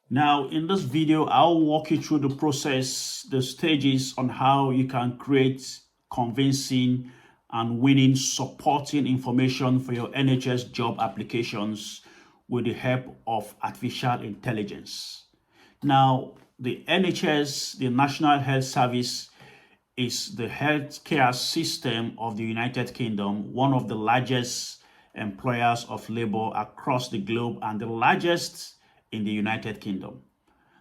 Now, in this video, I'll walk you through the process, the stages on how you can create convincing and winning supporting information for your NHS job applications with the help of artificial intelligence. Now, the NHS, the National Health Service, is the healthcare system of the United Kingdom, one of the largest employers of labor across the globe and the largest in the United Kingdom.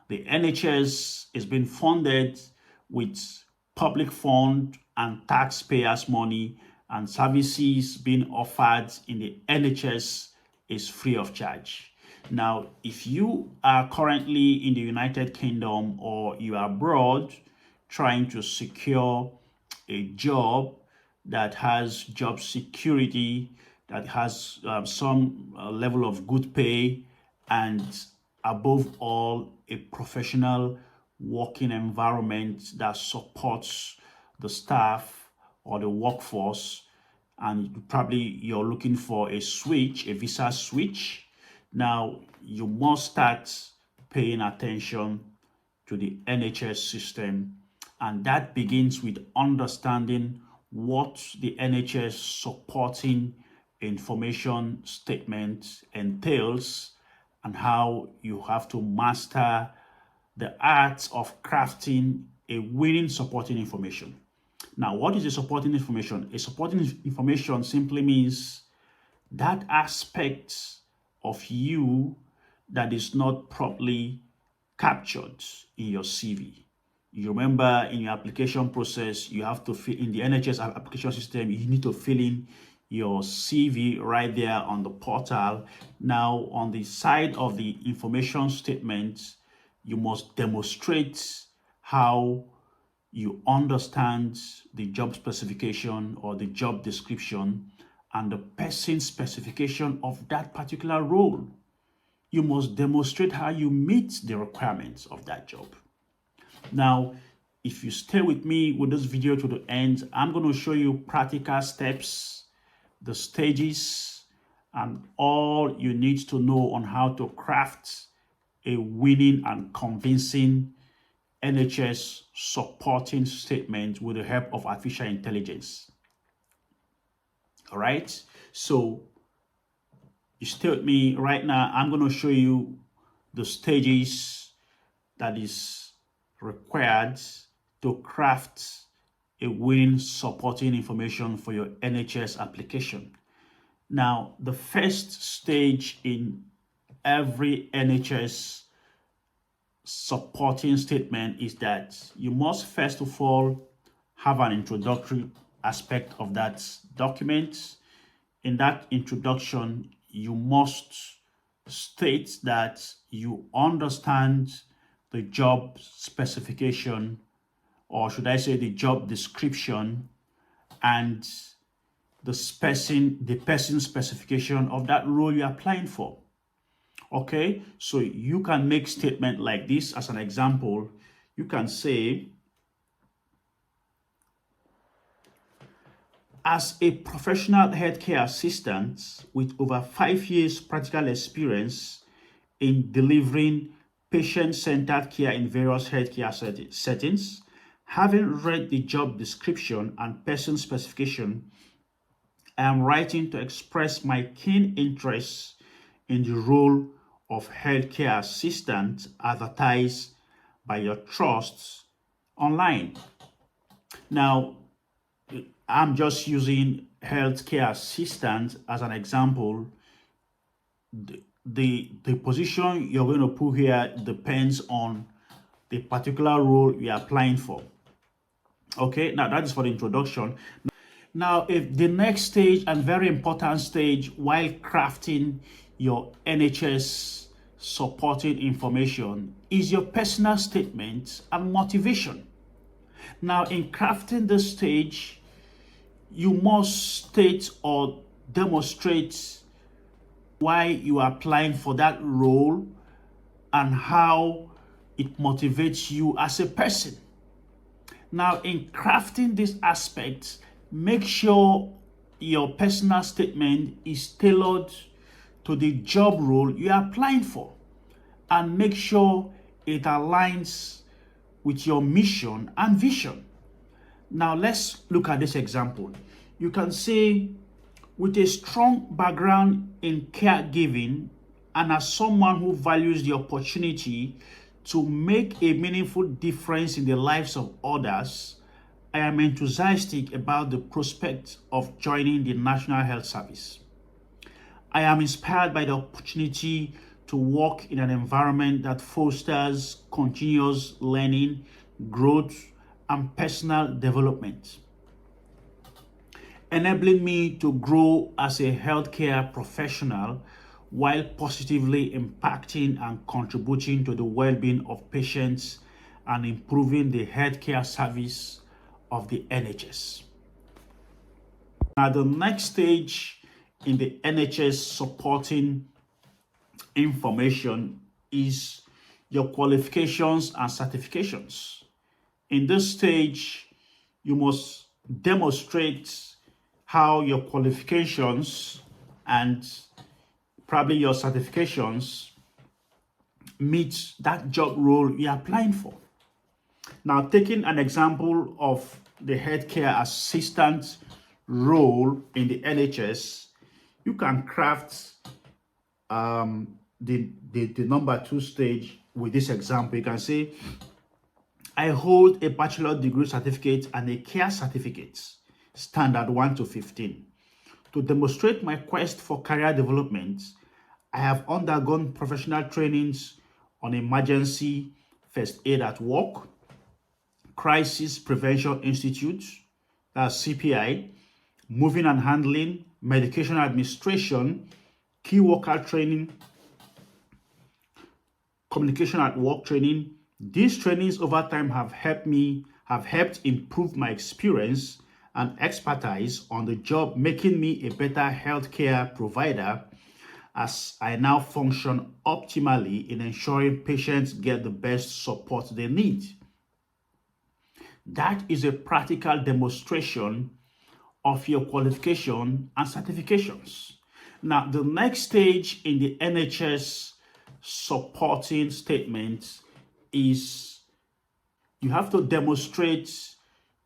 The NHS is being funded with public fund and taxpayers' money, and services being offered in the NHS is free of charge. Now, if you are currently in the United Kingdom or you are abroad trying to secure a job that has job security, that has some level of good pay, and above all, a professional working environment that supports the staff or the workforce, and probably you're looking for a switch, a visa switch, now you must start paying attention to the NHS system. And that begins with understanding what the NHS supporting information statement entails and how you have to master the art of crafting a winning supporting information. Now, what is a supporting information? A supporting information simply means that aspect of you that is not properly captured in your CV. You remember in your application process, you have to fill in the NHS application system, you need to fill in your CV right there on the portal. Now, on the side of the information statement, you must demonstrate how you understand the job specification or the job description and the person specification of that particular role. You must demonstrate how you meet the requirements of that job. Now, if you stay with me with this video to the end, I'm going to show you practical steps, the stages, and all you need to know on how to craft a winning and convincing NHS supporting statement with the help of artificial intelligence. All right, so you stay with me right now. I'm going to show you the stages that is required to craft a winning supporting information for your NHS application. Now, the first stage in every NHS supporting statement is that you must first of all have an introductory aspect of that document. In that introduction, you must state that you understand the job specification, or should I say the job description, and the person specification of that role you're applying for. Okay, so you can make statement like this. As an example, you can say, as a professional healthcare assistant with over 5 years practical experience in delivering patient-centered care in various healthcare settings, having read the job description and person specification, I am writing to express my keen interest in the role of healthcare assistant advertised by your trusts online. Now, I'm just using healthcare assistant as an example. The position you're going to put here depends on the particular role you're applying for. Okay, now that is for the introduction. Now, if the next stage and very important stage while crafting your NHS supporting information is your personal statement and motivation. Now, in crafting this stage, you must state or demonstrate why you are applying for that role and how it motivates you as a person. Now, in crafting this aspect, make sure your personal statement is tailored to the job role you are applying for. and make sure it aligns with your mission and vision. Now let's look at this example. You can say, with a strong background in caregiving and as someone who values the opportunity to make a meaningful difference in the lives of others, I am enthusiastic about the prospect of joining the National Health Service. I am inspired by the opportunity to work in an environment that fosters continuous learning, growth, and personal development, enabling me to grow as a healthcare professional while positively impacting and contributing to the well-being of patients and improving the healthcare service of the NHS. Now, the next stage in the NHS supporting information is your qualifications and certifications. In this stage, you must demonstrate how your qualifications and probably your certifications meet that job role you're applying for. Now, taking an example of the healthcare assistant role in the NHS, you can craft the number 2 stage with this example. You can say, I hold a bachelor degree certificate and a care certificate, standard 1 to 15. To demonstrate my quest for career development, I have undergone professional trainings on emergency first aid at work, Crisis Prevention Institute, that's CPI, moving and handling, medication administration, key worker training, communication at work training. These trainings over time have helped improve my experience and expertise on the job, making me a better healthcare provider as I now function optimally in ensuring patients get the best support they need. That is a practical demonstration of your qualification and certifications. Now, the next stage in the NHS supporting statement is you have to demonstrate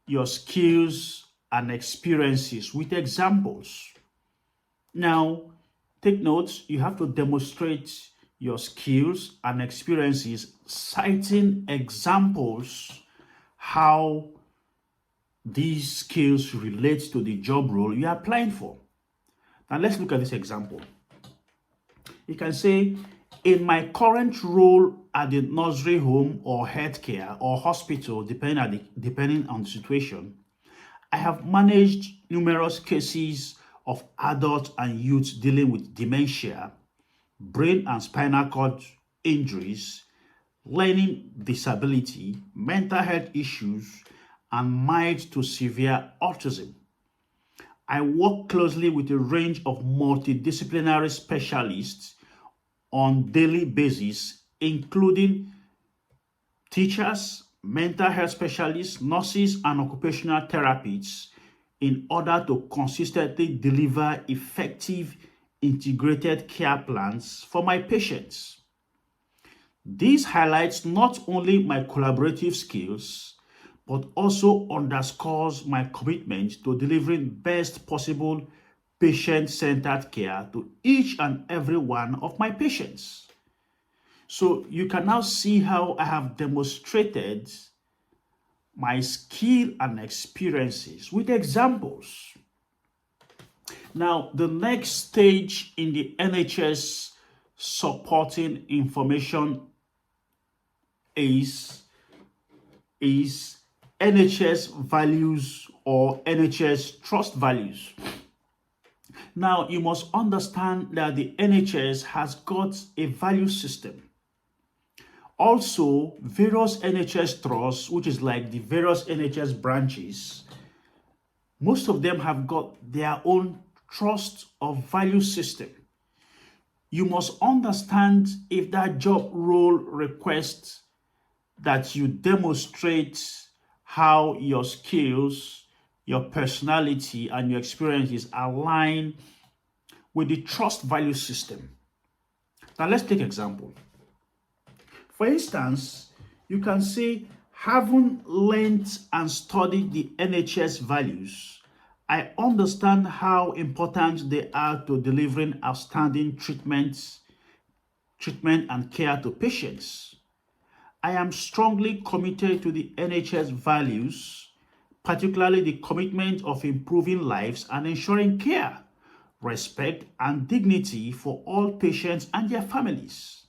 your skills and experiences with examples. Now, take notes, you have to demonstrate your skills and experiences, citing examples how these skills relate to the job role you are applying for. Now, let's look at this example. You can say, in my current role at the nursery home or healthcare or hospital, depending on the situation, I have managed numerous cases of adults and youth dealing with dementia, brain and spinal cord injuries, learning disability, mental health issues, and mild to severe autism. I work closely with a range of multidisciplinary specialists on daily basis, including teachers, mental health specialists, nurses, and occupational therapists, in order to consistently deliver effective integrated care plans for my patients. This highlights not only my collaborative skills, but also underscores my commitment to delivering best possible patient-centered care to each and every one of my patients. So you can now see how I have demonstrated my skill and experiences with examples. Now, the next stage in the NHS supporting information is NHS values or NHS trust values. Now, you must understand that the NHS has got a value system. Also, various NHS trusts, which is like the various NHS branches, most of them have got their own trust or value system. You must understand if that job role requests that you demonstrate how your skills, your personality, and your experiences align with the trust value system. Now, let's take an example. For instance, you can say, having learned and studied the NHS values, I understand how important they are to delivering outstanding treatment and care to patients. I am strongly committed to the NHS values, particularly the commitment of improving lives and ensuring care, respect, and dignity for all patients and their families.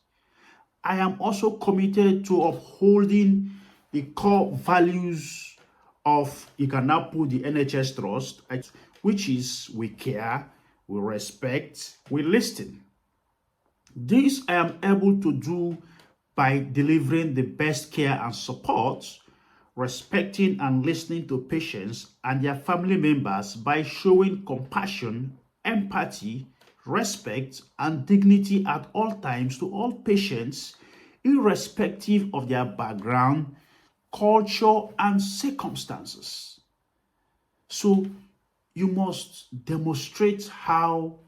I am also committed to upholding the core values of, you can now put the NHS trust, which is we care, we respect, we listen. This I am able to do by delivering the best care and support, respecting and listening to patients and their family members by showing compassion, empathy, respect, and dignity at all times to all patients, irrespective of their background, culture, and circumstances. So you must demonstrate how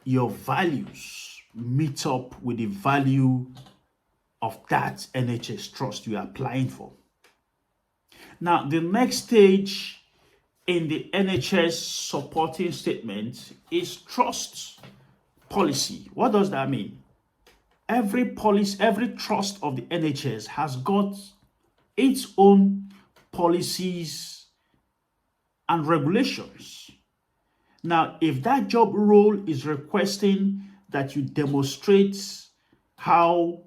your values meet up with the value of that NHS trust you are applying for. Now, the next stage in the NHS supporting statement is trust policy. What does that mean? Every policy, every trust of the NHS has got its own policies and regulations. Now, if that job role is requesting that you demonstrate how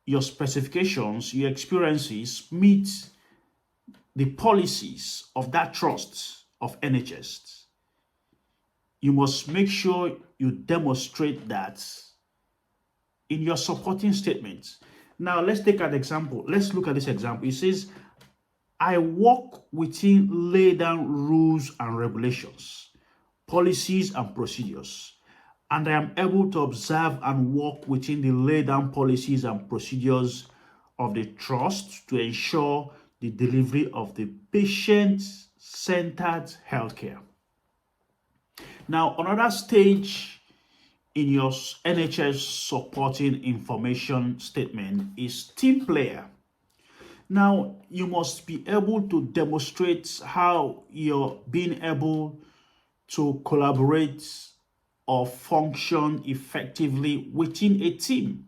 your specifications, your experiences meet the policies of that trust of NHS, you must make sure you demonstrate that in your supporting statements. Now, let's take an example. Let's look at this example. It says, I work within laid down rules and regulations, policies and procedures, and I am able to observe and work within the laid down policies and procedures of the trust to ensure the delivery of the patient-centered healthcare. Now, another stage in your NHS supporting information statement is team player. Now, you must be able to demonstrate how you're being able to collaborate or function effectively within a team.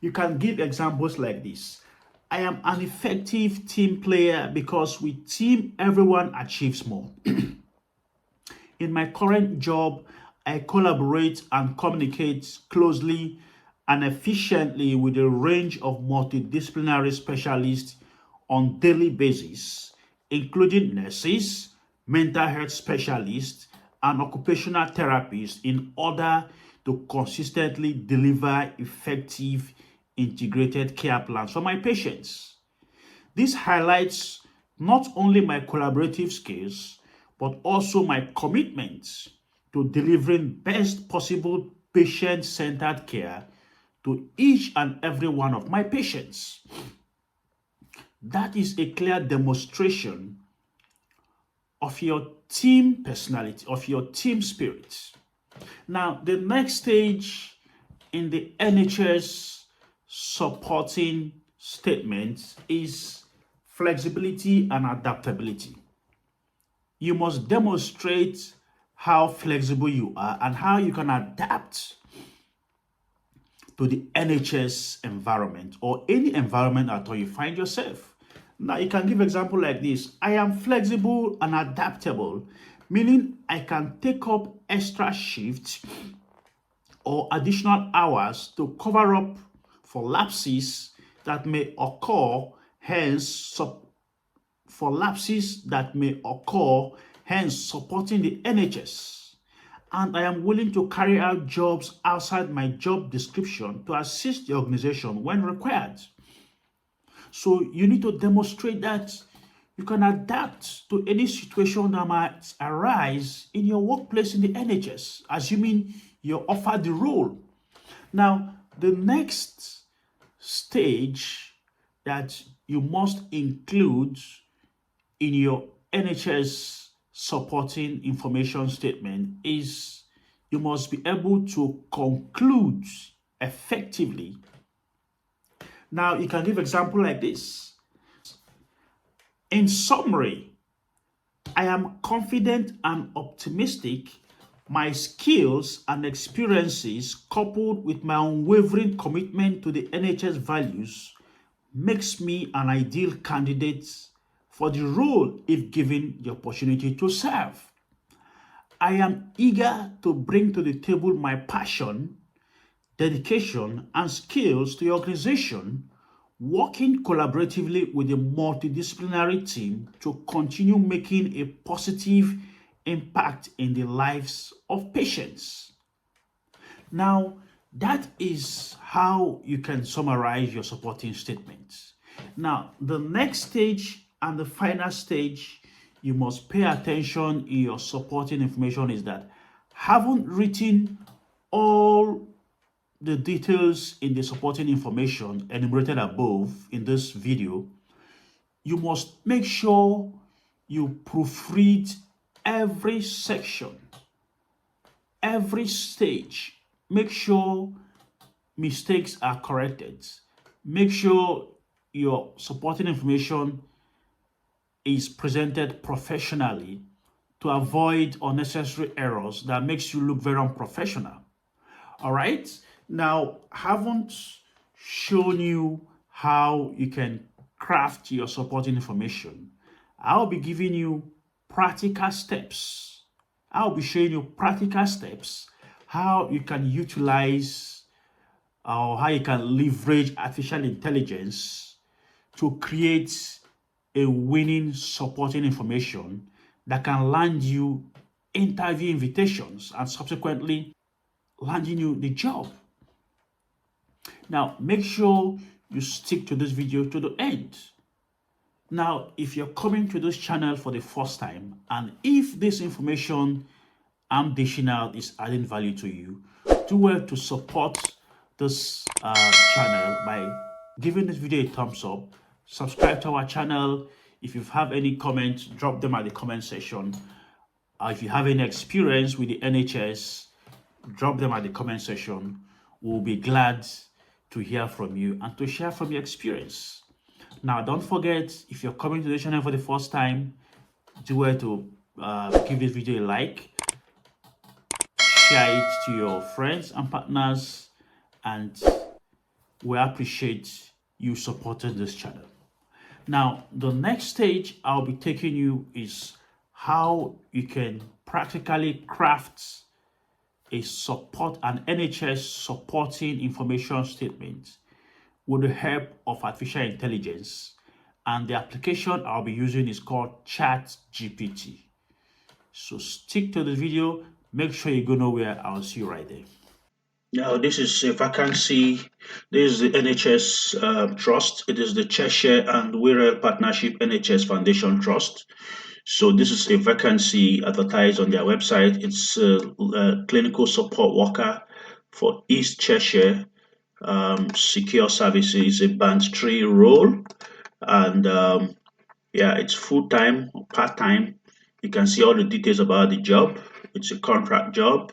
You can give examples like this. I am an effective team player because with team, everyone achieves more. In my current job, I collaborate and communicate closely and efficiently with a range of multidisciplinary specialists on daily basis, including nurses, mental health specialists, and occupational therapists in order to consistently deliver effective integrated care plans for my patients. This highlights not only my collaborative skills, but also my commitment to delivering best possible patient-centered care to each and every one of my patients. That is a clear demonstration of your team personality, of your team spirit. Now, the next stage in the NHS supporting statement is flexibility and adaptability. You must demonstrate how flexible you are and how you can adapt to the NHS environment or any environment at all you find yourself. Now, you can give example like this. I am flexible and adaptable, meaning I can take up extra shifts or additional hours to cover up for lapses that may occur, hence supporting the NHS. And I am willing to carry out jobs outside my job description to assist the organization when required. So you need to demonstrate that you can adapt to any situation that might arise in your workplace in the NHS, assuming you're offered the role. Now, the next stage that you must include in your NHS supporting information statement is you must be able to conclude effectively Now, you can give example like this. In summary, I am confident and optimistic. My skills and experiences, coupled with my unwavering commitment to the NHS values, makes me an ideal candidate for the role if given the opportunity to serve. I am eager to bring to the table my passion, dedication, and skills to the organization, working collaboratively with a multidisciplinary team to continue making a positive impact in the lives of patients. Now, that is how you can summarize your supporting statements. Now, the next stage and the final stage you must pay attention in your supporting information is that having written all the details in the supporting information enumerated above in this video, you must make sure you proofread every section, every stage. Make sure mistakes are corrected. Make sure your supporting information is presented professionally to avoid unnecessary errors that makes you look very unprofessional. All right. Now, I haven't shown you how you can craft your supporting information. I'll be giving you practical steps. I'll be showing you practical steps how you can utilize or how you can leverage artificial intelligence to create a winning supporting information that can land you interview invitations and subsequently landing you the job. Now, make sure you stick to this video to the end. Now, if you're coming to this channel for the first time, and if this information I'm dishing out is adding value to you, do well to support this channel by giving this video a thumbs up, subscribe to our channel. If you have any comments, drop them at the comment section. If you have any experience with the NHS, drop them at the comment section. We'll be glad to hear from you and to share from your experience. Now, don't forget, if you're coming to the channel for the first time, do well to give this video a like, share it to your friends and partners, and we appreciate you supporting this channel. Now, the next stage I'll be taking you is how you can practically craft an NHS supporting information statement with the help of artificial intelligence. And the application I'll be using is called Chatgpt. So stick to the video. Make sure you go nowhere. I'll see you right there. Now, this is a vacancy. This is the NHS Trust. It is the Cheshire and Wirral Partnership NHS Foundation Trust. So this is a vacancy advertised on their website. It's a clinical support worker for East Cheshire Secure Services, a band 3 role. And yeah, it's full-time or part-time. You can see all the details about the job. It's a contract job.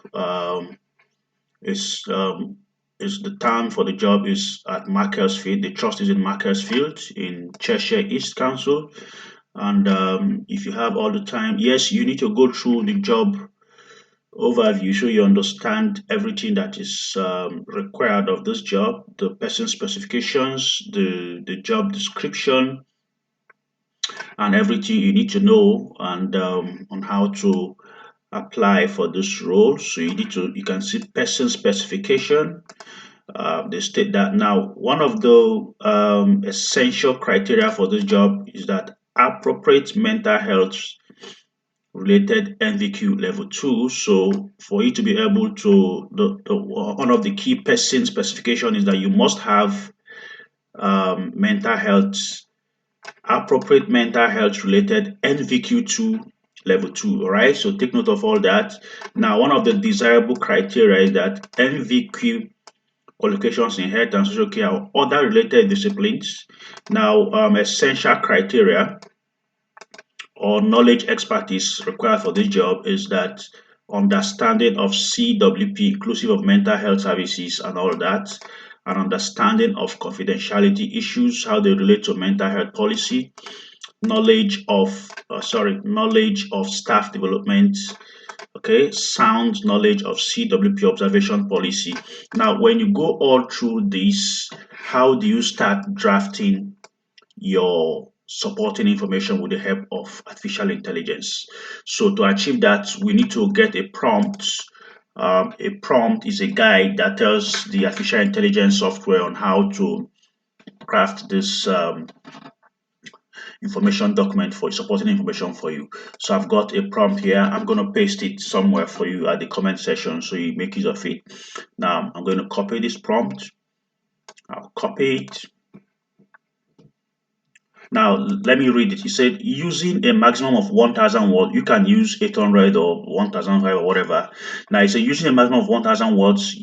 Is the town for the job is at Macclesfield. The trust is in Macclesfield in Cheshire East Council. And if you have all the time, yes, you need to go through the job overview so you understand everything that is required of this job, the person specifications, the job description, and everything you need to know and on how to apply for this role. So you can see person specification. They state that now one of the essential criteria for this job is that appropriate mental health related NVQ level 2. So for you to be able to, one of the key person specification is that you must have mental health, appropriate mental health related NVQ2 level 2. All right, so take note of all that. Now, one of the desirable criteria is that NVQ qualifications in health and social care or other related disciplines. Now, essential criteria or knowledge expertise required for this job is that understanding of CWP, inclusive of mental health services and all that, an understanding of confidentiality issues, how they relate to mental health policy, knowledge of staff development, okay, sound knowledge of CWP observation policy. Now, when you go all through this, how do you start drafting your supporting information with the help of artificial intelligence? So to achieve that, we need to get a prompt. A prompt is a guide that tells the artificial intelligence software on how to craft this information document for supporting information for you. So I've got a prompt here. I'm going to paste it somewhere for you at the comment section so you make use of it. Now I'm going to copy this prompt. I'll copy it. Now let me read it. It said using a maximum of 1,000 words. You can use 800 or 1,500 or whatever. Now it said using a maximum of 1,000 words.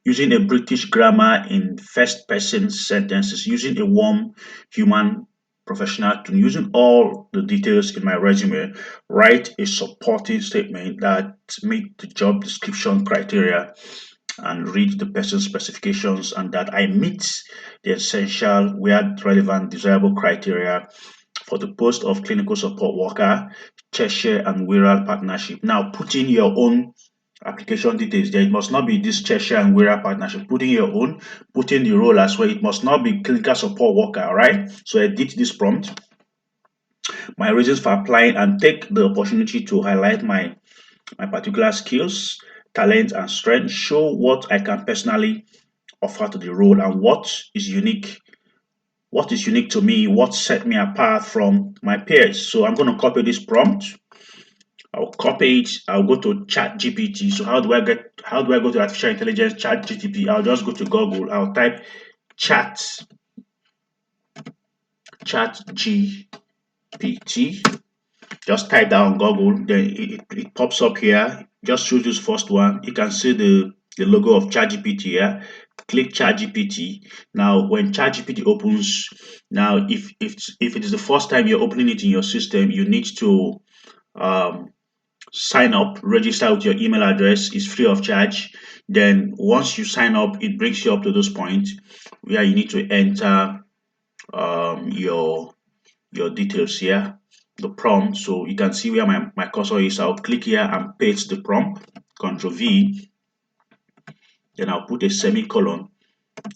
Using a British grammar in first person sentences, using a warm human professional tone, using all the details in my resume, write a supporting statement that meet the job description criteria and read the person's specifications, and that I meet the essential where relevant desirable criteria for the post of clinical support worker, Cheshire and Wirral partnership. Now put in your own application details there. It must not be this Cheshire and Wirral partnership. Put in your own, put in the role as well. It must not be clinical support worker, all right? So edit this prompt. My reasons for applying, and take the opportunity to highlight my particular skills, talent, and strength. Show what I can personally offer to the role and what is unique to me, what set me apart from my peers. So I'm going to copy this prompt. I'll copy it. I'll go to Chatgpt. So how do I go to artificial intelligence Chatgpt? I'll just go to Google. I'll type Chatgpt. Just type that on Google, then it pops up here. Just choose this first one. You can see the logo of Chatgpt here. Click Chatgpt. Now when Chatgpt opens, now if it is the first time you're opening it in your system, you need to sign up, register with your email address. Is free of charge. Then once you sign up, it brings you up to this point where you need to enter your details here, the prompt. So you can see where my cursor is. I'll click here and paste the prompt, Ctrl V, then I'll put a semicolon.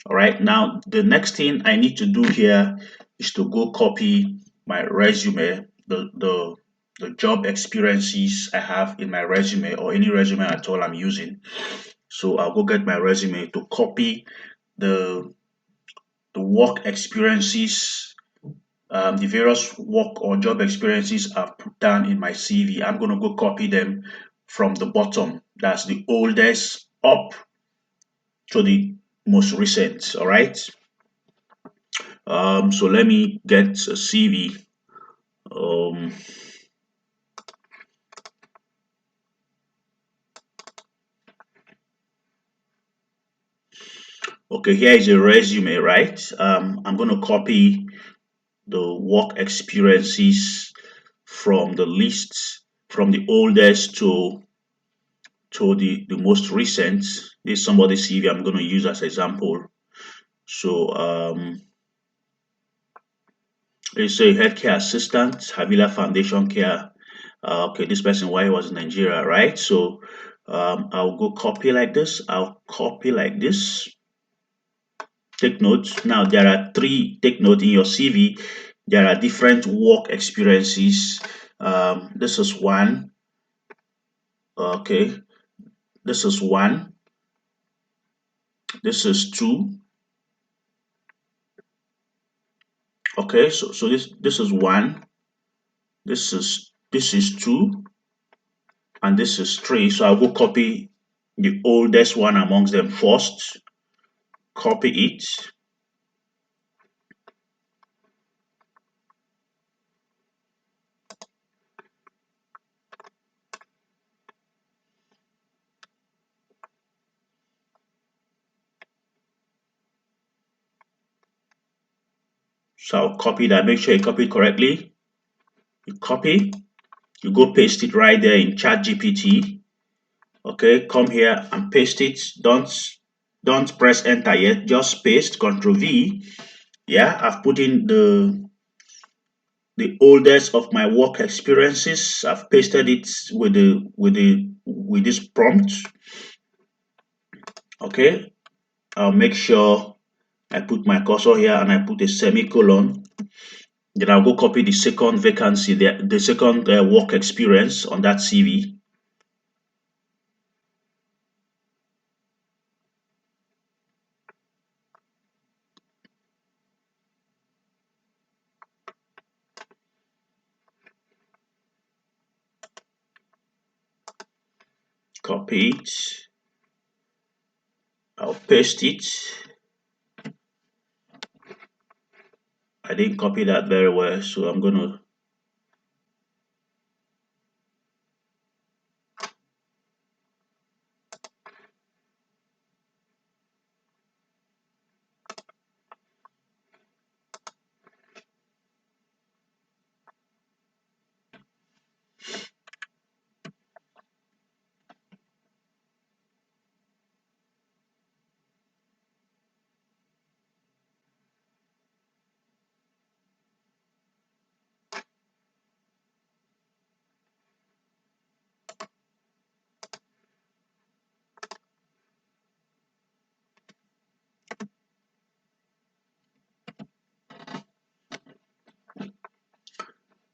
All right, now the next thing I need to do here is to go copy my resume, the job experiences I have in my resume, or any resume at all I'm using. So I'll go get my resume to copy the work experiences, the various work or job experiences I've put down in my CV. I'm going to go copy them from the bottom, that's the oldest, up to the most recent. All right. So let me get a CV. Okay, here is a resume, right? I'm going to copy the work experiences from the list, from the oldest to the most recent. This is somebody's CV I'm going to use as example. So let's say healthcare assistant, Havila Foundation Care. Okay, this person, why he was in Nigeria, right? So I'll go copy like this. I'll copy like this. Take notes. Now there are three. Take note in your CV. There are different work experiences. This is one. Okay, this is one. This is two. Okay, so this is one. This is two, and this is three. So I'll go copy the oldest one amongst them first. Copy it. So I'll copy that. Make sure you copy it correctly. You copy. You go paste it right there in ChatGPT. Okay, come here and paste it. Don't Don't press enter yet, just paste, Ctrl V. Yeah, I've put in the oldest of my work experiences. I've pasted it with this prompt. Okay, I'll make sure I put my cursor here and I put a semicolon. Then I'll go copy the second vacancy, the second work experience on that CV. Copy it. I'll paste it. I didn't copy that very well, so I'm gonna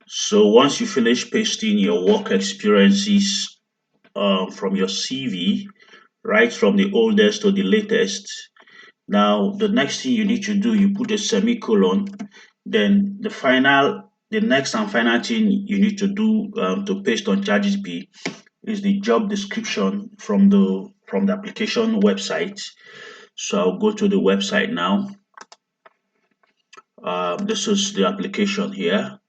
So once you finish pasting your work experiences from your CV, right from the oldest to the latest, now the next thing you need to do, you put a semicolon. Then the next and final thing you need to do to paste on Chatgpt is the job description from the application website. So I'll go to the website now. This is the application here.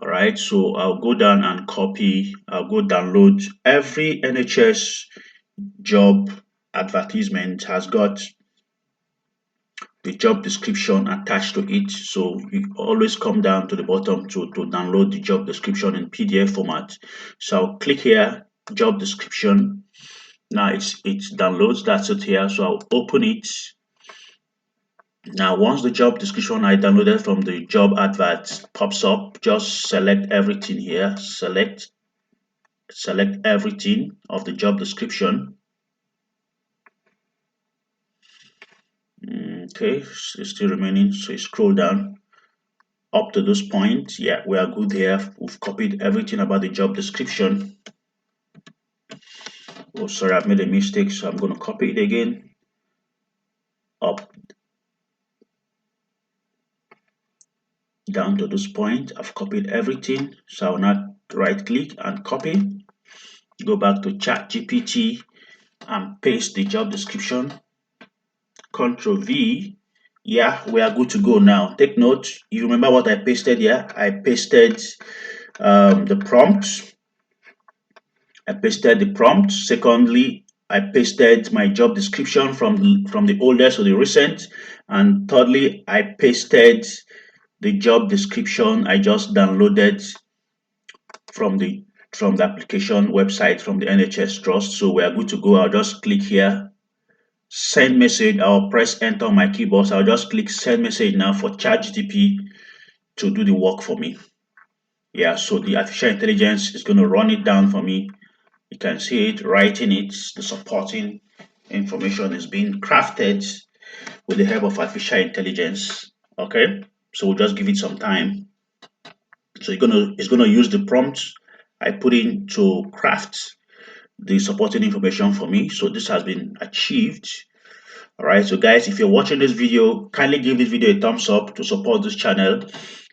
All right, so I'll go down and copy. I'll go download. Every NHS job advertisement has got the job description attached to it. So you always come down to the bottom to download the job description in PDF format. So I'll click here, job description. Now it downloads. That's it here. So I'll open it. Now, once the job description I downloaded from the job advert pops up, just select everything here. Select everything of the job description. Okay, it's still remaining. So you scroll down up to this point. Yeah, we are good here. We've copied everything about the job description. Oh, sorry, I've made a mistake. So I'm going to copy it again. Up down to this point. I've copied everything. So I'll now right click and copy. Go back to Chatgpt and paste the job description. Ctrl V. Yeah, we are good to go now. Take note, you remember what I pasted here? I pasted the prompt. Secondly, I pasted my job description from the oldest to the recent. And thirdly, I pasted the job description I just downloaded from the application website from the NHS Trust. So we are good to go. I'll just click here, send message. I'll press enter on my keyboard. So I'll just click send message now for ChatGPT to do the work for me. Yeah, so the artificial intelligence is going to run it down for me. You can see it writing it. The supporting information is being crafted with the help of artificial intelligence. Okay, so we'll just give it some time. So it's gonna use the prompt I put in to craft the supporting information for me. So this has been achieved. All right, so guys, if you're watching this video, kindly give this video a thumbs up to support this channel.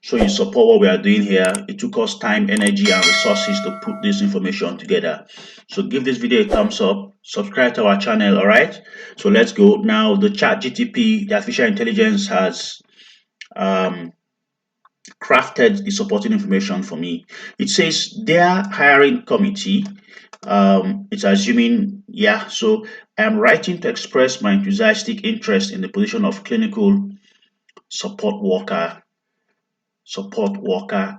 So you support what we are doing here. It took us time, energy, and resources to put this information together. So give this video a thumbs up, subscribe to our channel. All right, so let's go now. The ChatGPT, the artificial intelligence, has crafted the supporting information for me. It says their hiring committee. It's assuming, yeah, so I'm writing to express my enthusiastic interest in the position of clinical support worker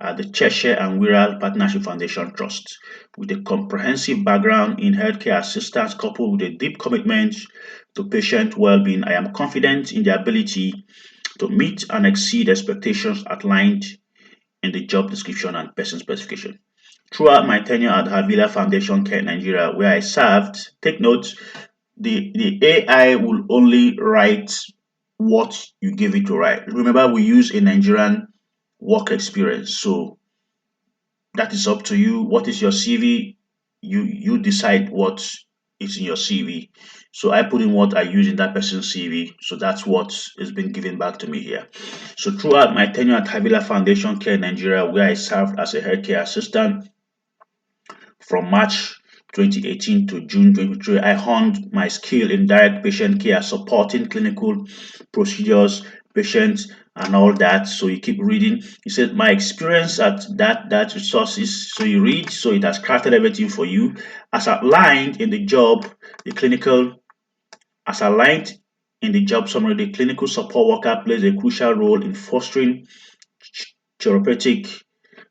at the Cheshire and Wirral Partnership Foundation Trust. With a comprehensive background in healthcare assistance coupled with a deep commitment to patient well-being. I am confident in the ability to meet and exceed expectations outlined in the job description and person specification. Throughout my tenure at Havila Foundation Care Nigeria, where I served, take note, the AI will only write what you give it to write. Remember, we use a Nigerian work experience, so that is up to you. What is your CV? You decide what is in your CV. So I put in what I use in that person's CV. So that's what is being given back to me here. So throughout my tenure at Havila Foundation Care Nigeria, where I served as a healthcare assistant, from March 2018 to June 2023, I honed my skill in direct patient care, supporting clinical procedures, patients, and all that. So you keep reading. He said, my experience at that resources. So you read, so it has crafted everything for you. As outlined in the job, the clinical, as outlined in the job summary, the clinical support worker plays a crucial role in fostering therapeutic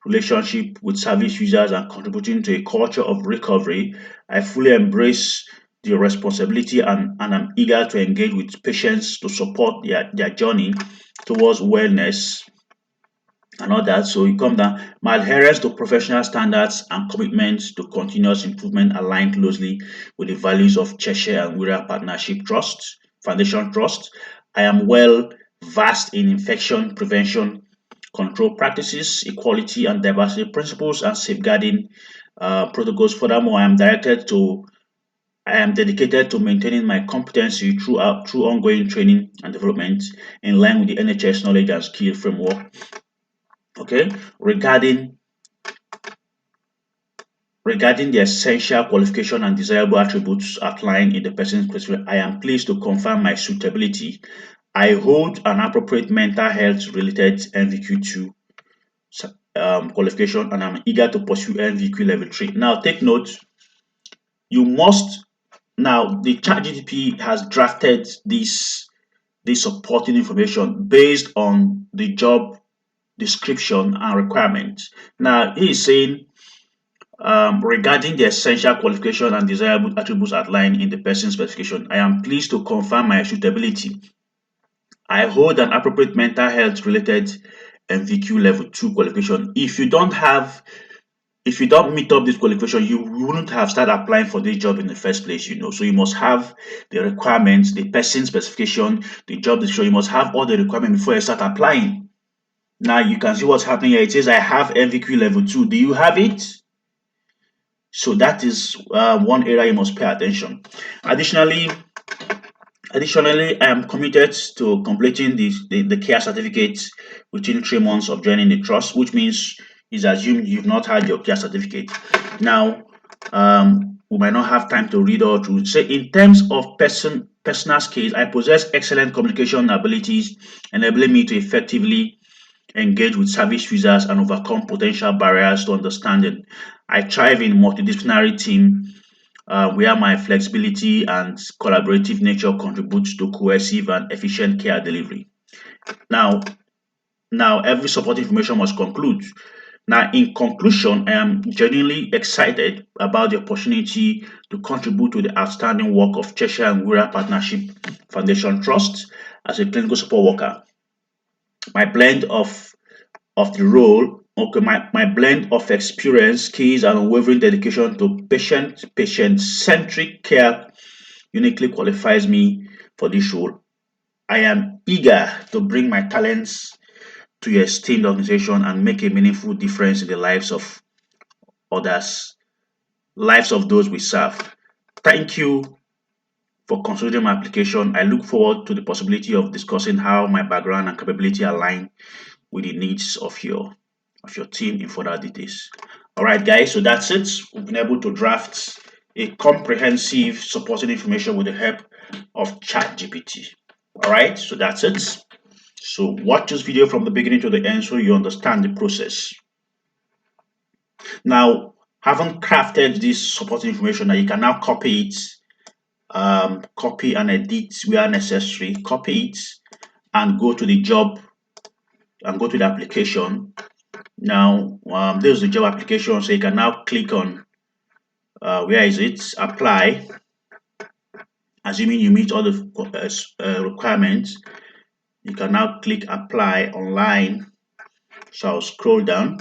relationship with service users and contributing to a culture of recovery. I fully embrace the responsibility and I'm eager to engage with patients to support their journey towards wellness and all that. So you come down. My adherence to professional standards and commitment to continuous improvement align closely with the values of Cheshire and Wira Partnership Trust, Foundation Trust. I am well versed in infection prevention control practices, equality and diversity principles, and safeguarding protocols. Furthermore, I am dedicated to maintaining my competency through ongoing training and development in line with the NHS knowledge and skill framework. Okay, regarding the essential qualification and desirable attributes outlined in the person's specific, I am pleased to confirm my suitability. I hold an appropriate mental health related NVQ2 qualification and I'm eager to pursue NVQ level 3. Now take note, you must now the ChatGPT has drafted this supporting information based on the job description and requirements. Now he is saying regarding the essential qualification and desirable attributes outlined in the person specification, I am pleased to confirm my suitability. I hold an appropriate mental health related NVQ level 2 qualification. If you don't meet up this qualification, you wouldn't have started applying for this job in the first place, So you must have the requirements, the person specification, the job description. You must have all the requirements before you start applying. Now you can see what's happening here. It says I have NVQ level 2. Do you have it? So that is one area you must pay attention. Additionally, I am committed to completing the care certificate within 3 months of joining the trust, which means it's assumed you've not had your care certificate. Now, we might not have time to read all through. Say, in terms of personal skills, I possess excellent communication abilities, enabling me to effectively engage with service users and overcome potential barriers to understanding. I thrive in multidisciplinary team where my flexibility and collaborative nature contributes to cohesive and efficient care delivery. Now, every support information must conclude. Now, in conclusion, I am genuinely excited about the opportunity to contribute to the outstanding work of Cheshire and Wira Partnership Foundation Trust as a clinical support worker. My blend of the role, my blend of experience, skills, and unwavering dedication to patient-centric care uniquely qualifies me for this role. I am eager to bring my talents to your esteemed organization and make a meaningful difference in the lives of others, lives of those we serve. Thank you for considering my application. I look forward to the possibility of discussing how my background and capability align with the needs of your team in further details. All right, guys, so that's it. We've been able to draft a comprehensive supporting information with the help of ChatGPT. All right, so that's it. So watch this video from the beginning to the end so you understand the process. Now, having crafted this supporting information, now you can now copy it, copy and edit where necessary, copy it and go to the job and go to the application. Now, this is the job application, so you can now click on where is it? Apply. Assuming you meet all the requirements, you can now click apply online. So I'll scroll down.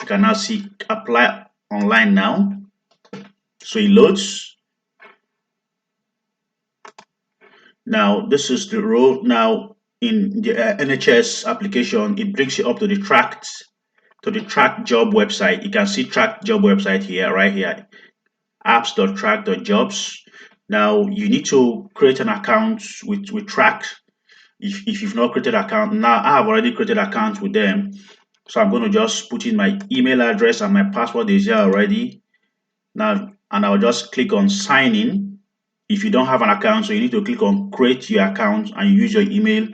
You can now see apply online now. So it loads. Now this is the role. Now in the NHS application, it brings you up to the track job website. You can see track job website here, right here, apps.track.jobs. Now you need to create an account with track. If you've not created an account, now I have already created an account with them. So I'm going to just put in my email address and my password is here already. Now, and I'll just click on sign in. If you don't have an account, so you need to click on create your account and you use your email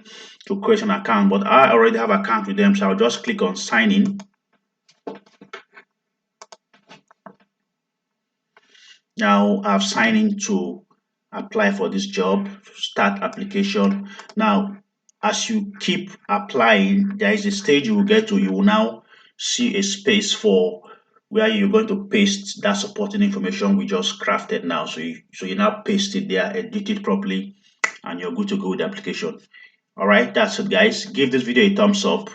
to create an account. But I already have an account with them, so I'll just click on sign in. Now I've signed in to apply for this job, start application. Now, as you keep applying, there is a stage you will get to. You will now see a space for where you're going to paste that supporting information we just crafted now. So you now paste it there, edit it properly, and you're good to go with the application. All right, that's it, guys. Give this video a thumbs up.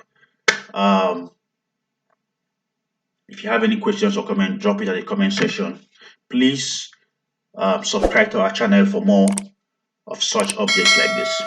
If you have any questions or comment, drop it at the comment section. Please subscribe to our channel for more of such updates like this.